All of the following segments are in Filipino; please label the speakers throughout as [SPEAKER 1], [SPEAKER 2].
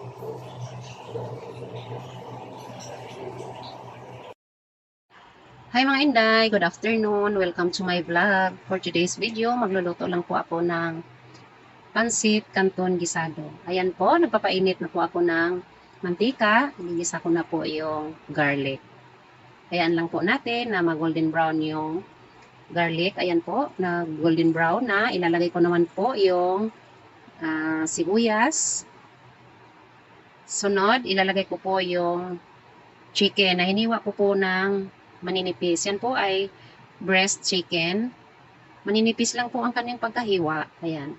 [SPEAKER 1] Hi mga Inday, good afternoon. Welcome to my vlog. For today's video, magluluto lang po ako ng pansit canton gisado. Ayan po, nagpapainit na po ako ng mantika. Igigisa ko na po yung garlic. Ayan lang po natin na mag-golden brown yung garlic. Ayan po, na golden brown na. Ilalagay ko naman po yung sibuyas. Sunod, ilalagay ko po yung chicken na hiniwa ko po ng maninipis. Yan po ay breast chicken. Maninipis lang po ang kanyang pagkahiwa. Ayan.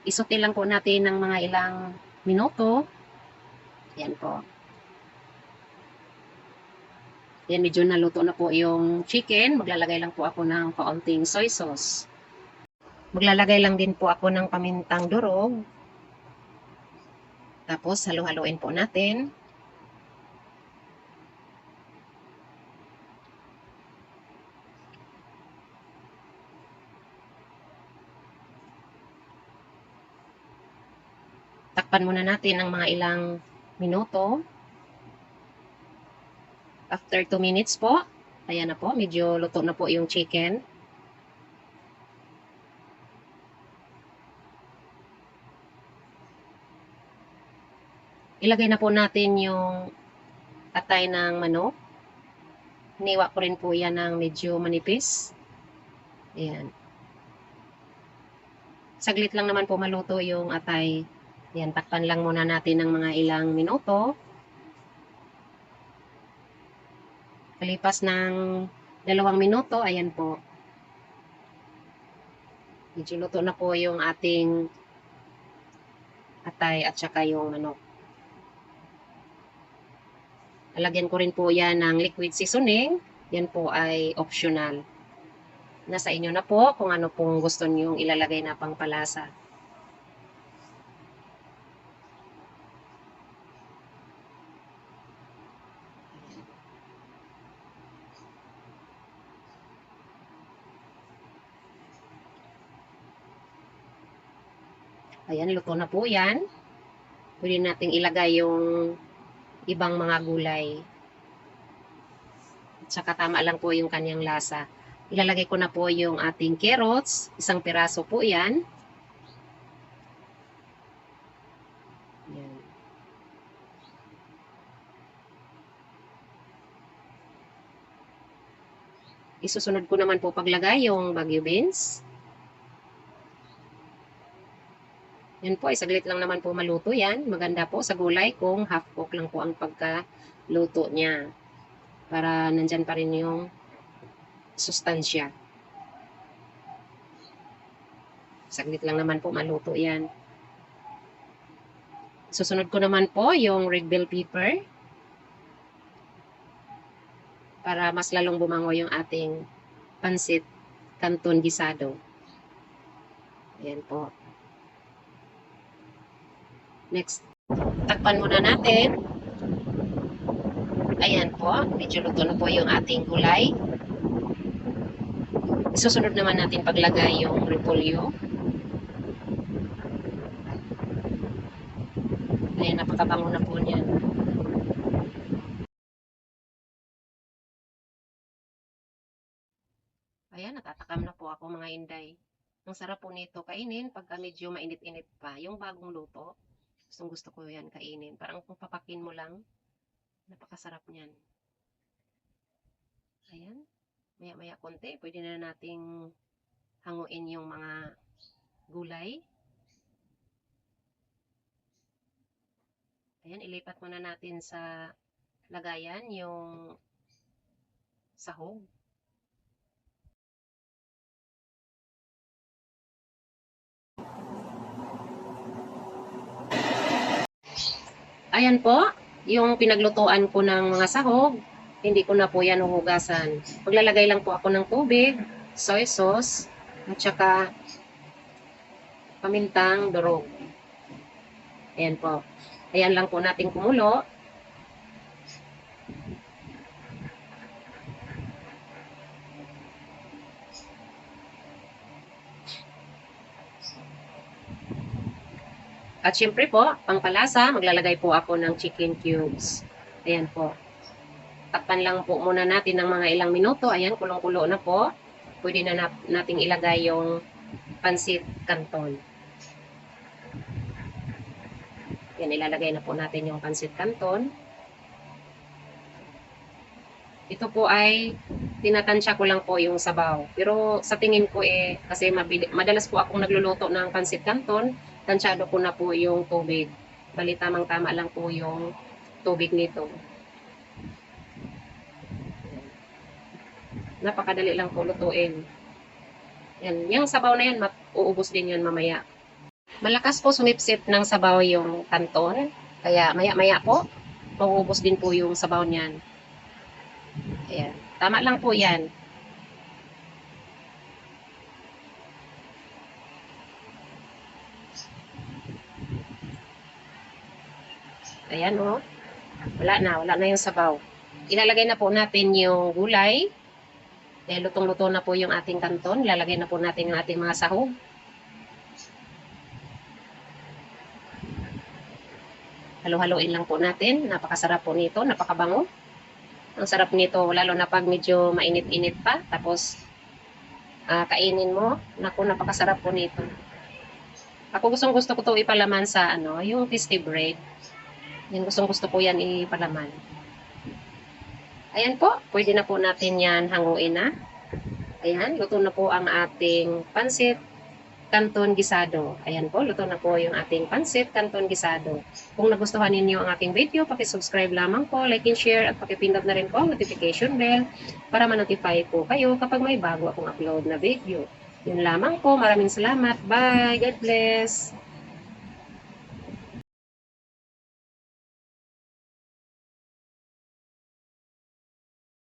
[SPEAKER 1] Isuti lang po natin ng mga ilang minuto. Ayan po. Ayan, medyo naluto na po yung chicken. Maglalagay lang po ako ng kaunting soy sauce. Maglalagay lang din po ako ng pamintang durog. Tapos, halu-haluin po natin. Takpan muna natin ng mga ilang minuto. After 2 minutes po, ayan na po, medyo luto na po yung chicken. Ilagay na po natin yung atay ng manok. Hiniwa ko rin po yan ng medyo manipis. Ayan. Saglit lang naman po maluto yung atay. Ayan, takpan lang muna natin ng mga ilang minuto. Kalipas ng 2 minuto, ayan po. Medyo luto na po yung ating atay at saka yung manok. Lalagyan ko rin po yan ng liquid seasoning. Yan po ay optional. Nasa inyo na po kung ano pong gusto nyong ilalagay na pangpalasa. Ayan, luto na po yan. Pwede nating ilagay yung ibang mga gulay. At saka tama lang po yung kanyang lasa. Ilalagay ko na po yung ating carrots. Isang piraso po yan. Ayan. Isusunod ko naman po paglagay yung Baguio beans. Yan po, saglit lang naman po maluto yan. Maganda po sa gulay kung half cook lang po ang pagkaluto niya. Para nandyan pa rin yung sustansya. Saglit lang naman po maluto yan. Susunod ko naman po yung red bell pepper. Para mas lalong bumango yung ating pansit canton gisado. Ayan po. Next, takpan muna natin. Ayan po, medyo luto na po yung ating gulay. Susunod naman natin paglagay yung repolyo. Ayan, napakabango na po niyan. Ayan, natatakam na po ako mga Inday. Ang sarap po nito kainin pagka medyo mainit-init pa. Yung bagong luto, gustong gusto ko yan kainin. Parang kung papakin mo lang, napakasarap niyan. Ayan, maya-maya konti, pwede na nating hanguin yung mga gulay. Ayan, ilipat muna natin sa lagayan yung sahog. Ayan po, yung pinaglutuan ko ng mga sahog, hindi ko na po yan huhugasan. Paglalagay lang po ako ng tubig, soy sauce, at saka pamintang durog. Ayan po. Ayan lang po natin kumulo. At syempre po, pangpalasa, maglalagay po ako ng chicken cubes. Ayan po. Takpan lang po muna natin ng mga ilang minuto. Ayan, kulong-kulo na po. Pwede na nating ilagay yung pansit canton. Yan, ilalagay na po natin yung pansit canton. Ito po ay tinatansya ko lang po yung sabaw. Pero sa tingin ko kasi madalas po akong nagluluto ng pansit canton, tansyado ko na po yung tubig. Bali tamang-tama lang po yung tubig nito. Napakadali lang po lutuin. Yan, yung sabaw na yan, uubos din yan mamaya. Malakas po sumipsip ng sabaw yung canton, kaya maya-maya po, mauubos din po yung sabaw niyan. Ayan. Tama lang po yan. Ayan o. Oh. Wala na yung sabaw. Ilalagay na po natin yung gulay. Dahil lutong-luto na po yung ating canton. Ilalagay na po natin yung ating mga sahog. Halo-haloin lang po natin. Napakasarap po nito. Napakabango. Ang sarap nito, lalo na pag medyo mainit-init pa. Tapos, kainin mo. Naku, napakasarap po nito. Ako gusto ko to ipalaman sa yung festive bread. Yan, gusto ko yan ipalaman. Ayan po, pwede na po natin yan hanguin na. Ayan, luto na po ang ating pansit canton gisado. Ayan po, luto na po yung ating pansit canton gisado. Kung nagustuhan ninyo ang ating video, paki-subscribe lamang po, like and share, at pakipindot na rin po ang notification bell para ma-notify po kayo kapag may bago akong upload na video. Yun lamang po, maraming salamat. Bye! God bless!